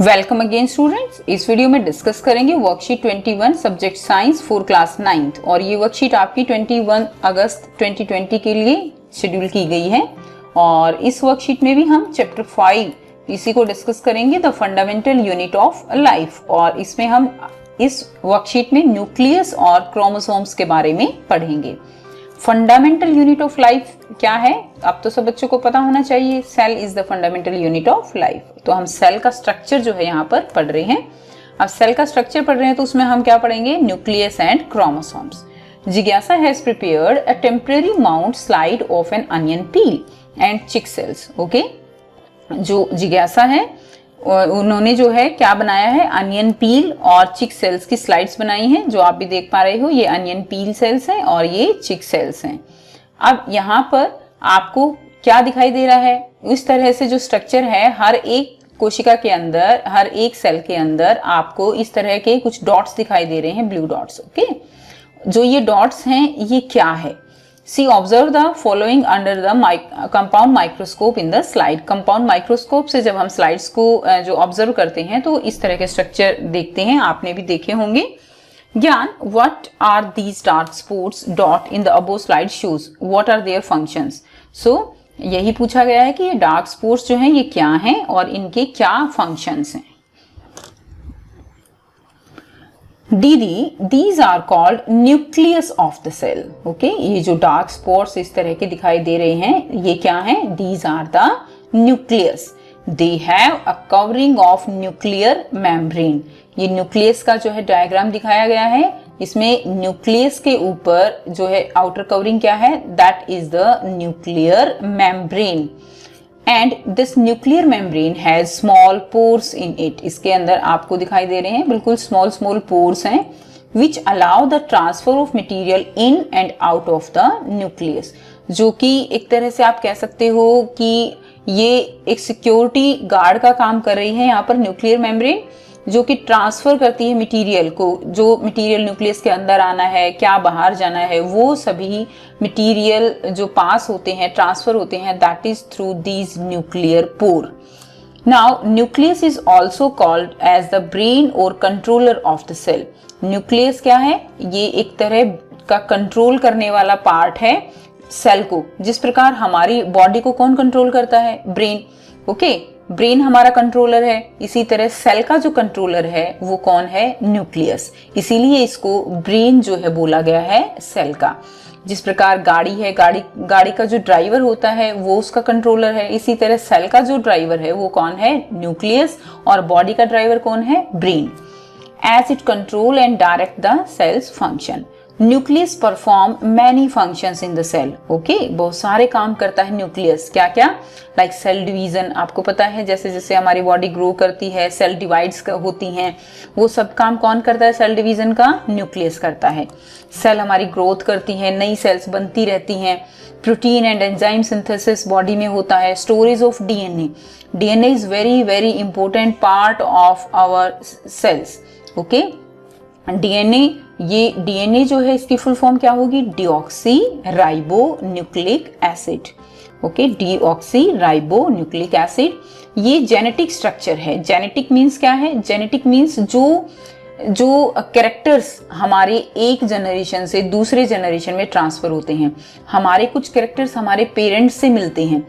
Welcome again students. इस video में discuss करेंगे worksheet 21 subject science for class 9th और ये वर्कशीट आपकी 21 अगस्त 2020 के लिए शेड्यूल की गई है। और इस वर्कशीट में भी हम चैप्टर 5 इसी को डिस्कस करेंगे, the fundamental unit of life. और इसमें हम इस वर्कशीट में न्यूक्लियस और क्रोमोसोम्स के बारे में पढ़ेंगे। फंडामेंटल यूनिट ऑफ लाइफ क्या है, अब तो सब बच्चों को पता होना चाहिए। Cell is the fundamental unit of life. तो हम सेल का स्ट्रक्चर जो है यहाँ पर पढ़ रहे हैं। अब सेल का स्ट्रक्चर पढ़ रहे हैं तो उसमें हम क्या पढ़ेंगे, न्यूक्लियस एंड क्रोमोसोम्स। जिज्ञासा has prepared a temporary mount slide of N onion peel and चिक सेल्स। ओके, जो जिज्ञासा है उन्होंने जो है क्या बनाया है, अनियन पील और चिक सेल्स की स्लाइड्स बनाई हैं, जो आप भी देख पा रहे हो। ये अनियन पील सेल्स हैं और ये चिक सेल्स हैं। अब यहाँ पर आपको क्या दिखाई दे रहा है, इस तरह से जो स्ट्रक्चर है, हर एक कोशिका के अंदर, हर एक सेल के अंदर आपको इस तरह के कुछ डॉट्स दिखाई दे रहे हैं, ब्लू डॉट्स। ओके, जो ये डॉट्स हैं ये क्या है, see observe the following under the compound microscope in the slide. Compound microscope से जब हम स्लाइड्स को जो ऑब्जर्व करते हैं तो इस तरह के स्ट्रक्चर देखते हैं, आपने भी देखे होंगे। ज्ञान, what are these dark spots dot in the above slide shows, what are their functions. So यही पूछा गया है कि ये डार्क स्पॉट्स जो हैं ये क्या हैं और इनके क्या फंक्शंस हैं। दीदी, these are called nucleus of the cell. Okay, ये जो डार्क स्पॉट्स इस तरह के दिखाई दे रहे हैं ये क्या हैं, these are the nucleus. They have a covering of nuclear membrane. ये न्यूक्लियस का जो है डायग्राम दिखाया गया है। इसमें न्यूक्लियस के ऊपर जो है आउटर कवरिंग क्या है, that is the nuclear membrane. And this nuclear membrane has small pores in it. इसके अंदर आपको दिखाई दे रहे हैं बिल्कुल small pores हैं, which allow the transfer of material in and out of the nucleus. जो कि एक तरह से आप कह सकते हो कि ये एक सिक्योरिटी गार्ड का काम कर रही है यहाँ पर न्यूक्लियर मेम्ब्रेन, जो कि ट्रांसफर करती है मटेरियल को, जो मटेरियल न्यूक्लियस के अंदर आना है, क्या बाहर जाना है, वो सभी मटेरियल जो पास होते हैं, ट्रांसफर होते हैं, that is through these nuclear pore. Now nucleus is also called as the brain और controller of the cell. Nucleus क्या है, ये एक तरह का कंट्रोल करने वाला पार्ट है सेल को। जिस प्रकार हमारी बॉडी को कौन कंट्रोल करता है, ब्रेन। ओके, ब्रेन हमारा कंट्रोलर है, इसी तरह सेल का जो कंट्रोलर है वो कौन है, न्यूक्लियस। इसीलिए इसको ब्रेन जो है बोला गया है सेल का। जिस प्रकार गाड़ी है, गाड़ी का जो ड्राइवर होता है वो उसका कंट्रोलर है, इसी तरह सेल का जो ड्राइवर है वो कौन है, न्यूक्लियस, और बॉडी का ड्राइवर कौन है, brain. As it control and direct the cells function. Nucleus perform many functions in the cell. Okay, बहुत सारे काम करता है न्यूक्लियस। क्या क्या, लाइक सेल डिवीजन, आपको पता है जैसे जैसे हमारी बॉडी ग्रो करती है सेल डिवाइड्स होती हैं, वो सब काम कौन करता है, सेल डिवीजन का न्यूक्लियस करता है। सेल हमारी ग्रोथ करती है, नई सेल्स बनती रहती हैं। Protein and enzyme synthesis body में होता है। Storage of DNA, DNA is very very important part of our cells. Okay, DNA, ये डीएनए जो है इसकी फुल फॉर्म क्या होगी, deoxyribonucleic acid. Okay, deoxyribonucleic acid, ये जेनेटिक स्ट्रक्चर है। जेनेटिक मीन्स क्या है, जेनेटिक मीन्स जो कैरेक्टर्स हमारे एक जनरेशन से दूसरे जनरेशन में ट्रांसफर होते हैं। हमारे कुछ कैरेक्टर्स हमारे पेरेंट्स से मिलते हैं,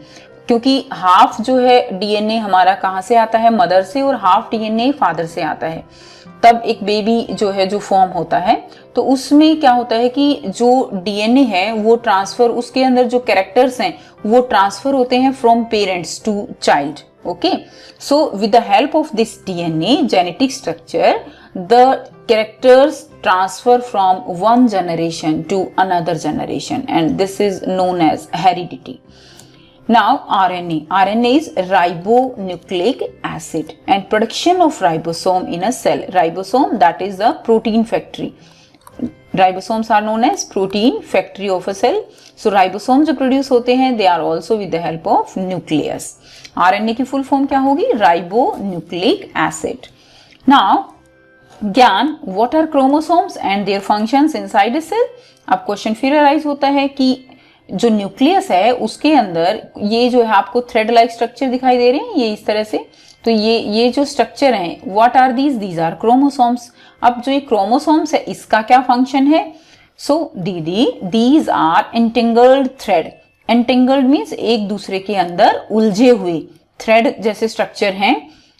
क्योंकि हाफ जो है डीएनए हमारा कहाँ से आता है, मदर से, और हाफ डीएनए फादर से आता है। तब एक बेबी जो है जो फॉर्म होता है तो उसमें क्या होता है कि जो डीएनए है वो ट्रांसफर, उसके अंदर जो कैरेक्टर्स हैं वो ट्रांसफर होते हैं from parents to child. Okay, so with the help of this DNA genetic structure, the characters transfer from one generation to another generation and this is known as heredity. Now RNA. RNA is ribonucleic acid and production of ribosome in a cell. Ribosome, that is the protein factory. Ribosomes are known as protein factory of a cell. So ribosomes जो produce होते हैं they are also with the help of nucleus. RNA की full form क्या होगी, ribonucleic acid. Now ज्ञान, what are chromosomes and their functions inside a cell? अब question फिर arise होता है कि जो न्यूक्लियस है उसके अंदर ये जो है आपको थ्रेड लाइक स्ट्रक्चर दिखाई दे रहे हैं, ये इस तरह से तो ये जो स्ट्रक्चर है, what are these are chromosomes. अब जो ये क्रोमोसोम्स है इसका क्या फंक्शन है? सो दीदी these are entangled thread. Entangled means एक दूसरे के अंदर उलझे हुए थ्रेड जैसे स्ट्रक्चर हैं,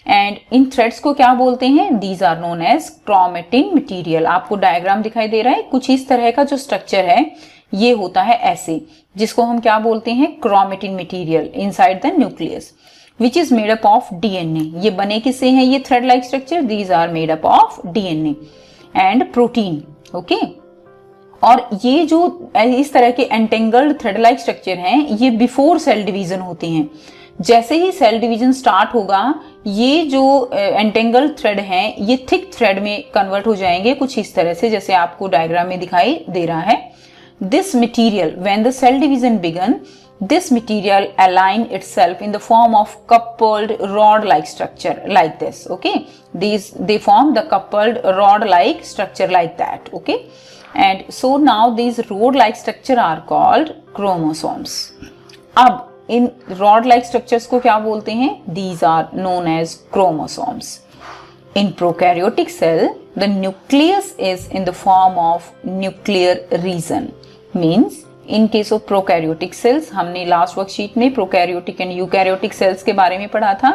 एंड इन थ्रेड्स को क्या बोलते हैं? These are known as chromatin material. आपको डायग्राम दिखाई दे रहा है, कुछ इस तरह का जो स्ट्रक्चर है ये होता है ऐसे, जिसको हम क्या बोलते हैं? Chromatin material inside the nucleus which is made up of DNA. ये बने किससे हैं ये thread like structure? These are made up of DNA and protein. Okay, और ये जो इस तरह के एंटेंगल्ड थ्रेड लाइक स्ट्रक्चर हैं ये बिफोर सेल डिवीजन होते हैं। जैसे ही सेल डिवीजन स्टार्ट होगा ये जो एंटेंगल्ड थ्रेड हैं ये थिक थ्रेड में कन्वर्ट हो जाएंगे, कुछ इस तरह से जैसे आपको डायग्राम में दिखाई दे रहा है। This material when the cell division begin, this material align itself in the form of coupled rod like structure like this. Okay, they form the coupled rod like structure like that. Okay, and so now these rod like structure are called chromosomes. अब इन rod like structures को क्या बोलते हैं? These are known as chromosomes. In prokaryotic cell the nucleus is in the form of nuclear region. Means in case of prokaryotic cells, हमने last worksheet में prokaryotic and eukaryotic cells के बारे में पढ़ा था।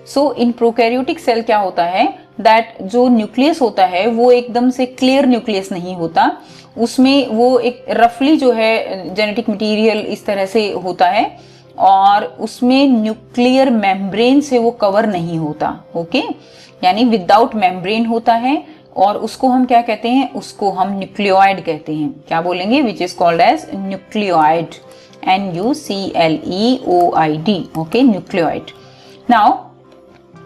सो इन प्रोकैरियोटिक सेल क्या होता है दैट जो न्यूक्लियस होता है वो एकदम से क्लियर न्यूक्लियस नहीं होता, उसमें वो एक रफली जो है जेनेटिक मटेरियल इस तरह से होता है और उसमें न्यूक्लियर मेम्ब्रेन से वो कवर नहीं होता। ओके, यानी विदाउट मेम्ब्रेन होता है और उसको हम क्या कहते हैं? उसको हम न्यूक्लियोइड कहते हैं। क्या बोलेंगे? Which is called as nucleoid, NUCLEOID। Okay, nucleoid. Now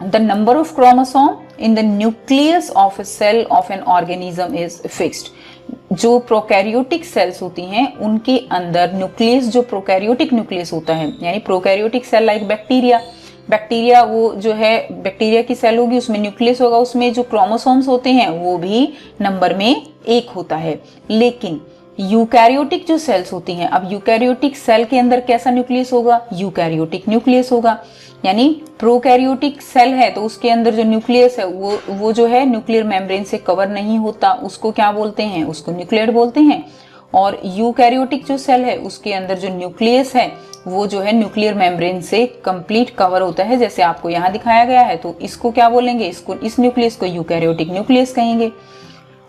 the number of chromosome in the nucleus of a cell of an organism is fixed. जो प्रोकैरियोटिक सेल्स होती हैं उनके अंदर न्यूक्लियस, जो प्रोकैरियोटिक न्यूक्लियस होता है, यानी प्रोकैरियोटिक सेल लाइक बैक्टीरिया वो जो है बैक्टीरिया की सेल होगी उसमें न्यूक्लियस होगा, उसमें जो क्रोमोसोम्स होते हैं वो भी नंबर में 1 होता है। लेकिन यूकैरियोटिक जो सेल्स होती हैं, अब यूकैरियोटिक सेल के अंदर कैसा न्यूक्लियस होगा? यूकैरियोटिक न्यूक्लियस होगा। यानी प्रोकैरियोटिक सेल है तो उसके अंदर जो न्यूक्लियस है वो जो है न्यूक्लियर मेम्ब्रेन से कवर नहीं होता, उसको क्या बोलते हैं? उसको न्यूक्लियड बोलते हैं। और यूकैरियोटिक जो सेल है उसके अंदर जो न्यूक्लियस है वो जो है न्यूक्लियर मेम्ब्रेन से कंप्लीट कवर होता है, जैसे आपको यहाँ दिखाया गया है। तो इसको क्या बोलेंगे? इस न्यूक्लियस को यूकैरियोटिक न्यूक्लियस कहेंगे।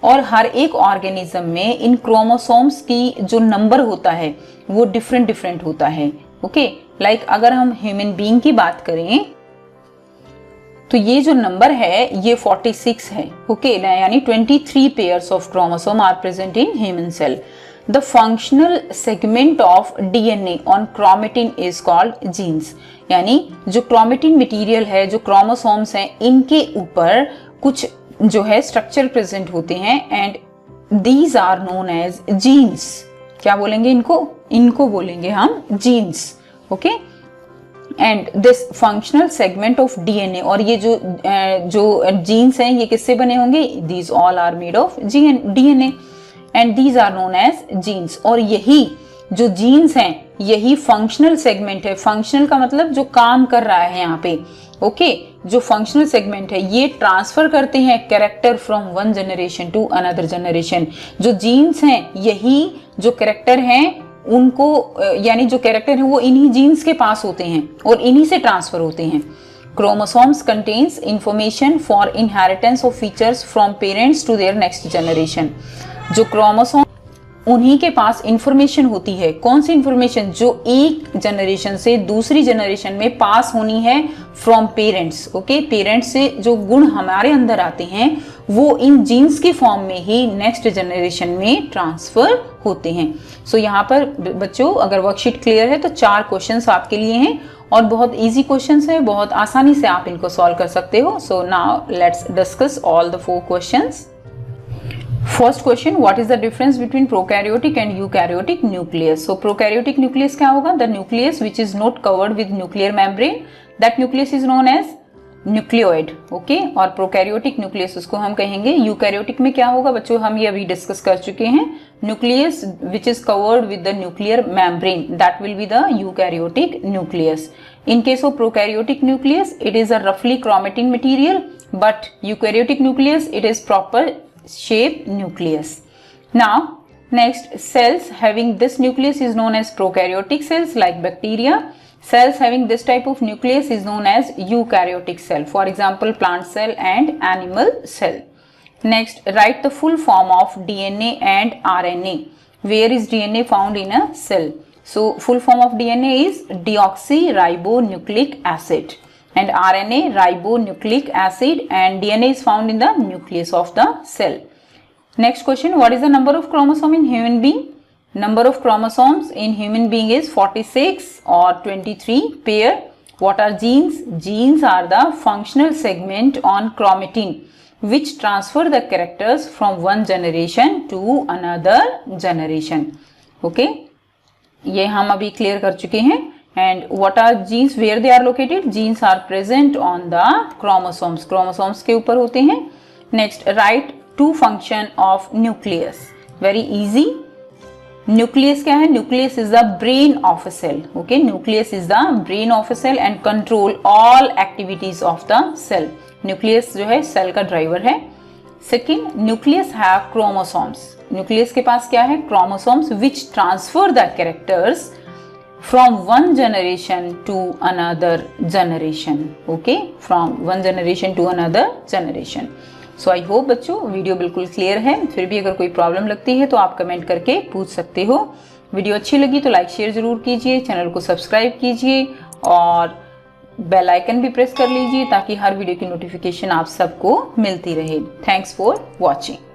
और हर एक ऑर्गेनिज्म में इन क्रोमोसोम्स की जो नंबर होता है वो डिफरेंट होता है। ओके, लाइक अगर हम ह्यूमन बीइंग की बात करें तो ये जो नंबर है ये 46 है। ओके, यानी 23 pairs of chromosome are present in human cell. The functional segment of DNA on chromatin is called genes. यानी जो क्रोमेटिन मटेरियल है, जो क्रोमोसोम्स हैं, इनके ऊपर कुछ जो है स्ट्रक्चर प्रेजेंट होते हैं and these are known as genes. क्या बोलेंगे इनको? इनको बोलेंगे हम genes. Okay, and this functional segment of DNA, और ये जो जीन्स हैं ये किससे बने होंगे? These all are made of DNA and these are known as genes. और यही जो जीन्स हैं यही फंक्शनल सेगमेंट है। फंक्शनल का मतलब जो काम कर रहा है यहाँ पे। ओके, जो फंक्शनल सेगमेंट है ये ट्रांसफर करते हैं character from one generation to another generation. जो जीन्स हैं यही जो कैरेक्टर हैं उनको, यानी जो कैरेक्टर है वो इन्हीं जीन्स के पास होते हैं और इन्हीं से ट्रांसफर होते हैं। Chromosomes contains information for inheritance of features from parents to their next generation. जो क्रोमोसोम उन्हीं के पास इंफॉर्मेशन होती है। कौन सी इंफॉर्मेशन? जो एक जनरेशन से दूसरी जनरेशन में पास होनी है फ्रॉम पेरेंट्स। ओके, पेरेंट्स से जो गुण हमारे अंदर आते हैं वो इन जीन्स की फॉर्म में ही नेक्स्ट जनरेशन में ट्रांसफर होते हैं। सो यहाँ पर बच्चों अगर वर्कशीट क्लियर है तो 4 क्वेश्चंस आपके लिए हैं और बहुत इजी क्वेश्चंस है, बहुत आसानी से आप इनको सॉल्व कर सकते हो। So now let's discuss all the 4 questions. First question, what is the difference between prokaryotic and eukaryotic nucleus? So prokaryotic nucleus क्या होगा? The nucleus which is not covered with nuclear membrane, that nucleus is known as nucleoid, okay, और prokaryotic nucleus उसको हम कहेंगे। Eukaryotic में क्या होगा बच्चों, हम ये अभी डिस्कस कर चुके हैं, nucleus which is covered with the nuclear membrane, that will be the eukaryotic nucleus. In case of prokaryotic nucleus, it is a roughly chromatin material, but eukaryotic nucleus, it is proper shape nucleus. Now, next, cells having this nucleus is known as prokaryotic cells like bacteria. Cells having this type of nucleus is known as eukaryotic cell. For example, plant cell and animal cell. Next, write the full form of DNA and RNA. Where is DNA found in a cell? So full form of DNA is deoxyribonucleic acid and RNA ribonucleic acid, and DNA is found in the nucleus of the cell. Next question, what is the number of chromosome in human being? Number of chromosomes in human being is 46 or 23 pair. What are genes? Genes are the functional segment on chromatin which transfer the characters from one generation to another generation. Okay, ये हम अभी clear कर चुके हैं। And what are genes, where they are located? Genes are present on the chromosomes, chromosomes के ऊपर होते हैं। Next, write two function of nucleus. Very easy. Nucleus क्या है? Nucleus is the brain of a cell, okay, nucleus is the brain of a cell and control all activities of the cell. Nucleus जो है cell का driver है। Second, nucleus have chromosomes. Nucleus के पास क्या है? Chromosomes which transfer the characters from one generation to another generation, okay, from one generation to another generation. So I hope बच्चों video बिल्कुल clear है। फिर भी अगर कोई प्रॉब्लम लगती है तो आप कमेंट करके पूछ सकते हो। वीडियो अच्छी लगी तो लाइक शेयर जरूर कीजिए, चैनल को सब्सक्राइब कीजिए और बेल आइकन भी प्रेस कर लीजिए ताकि हर वीडियो की नोटिफिकेशन आप सबको मिलती रहे। Thanks for watching.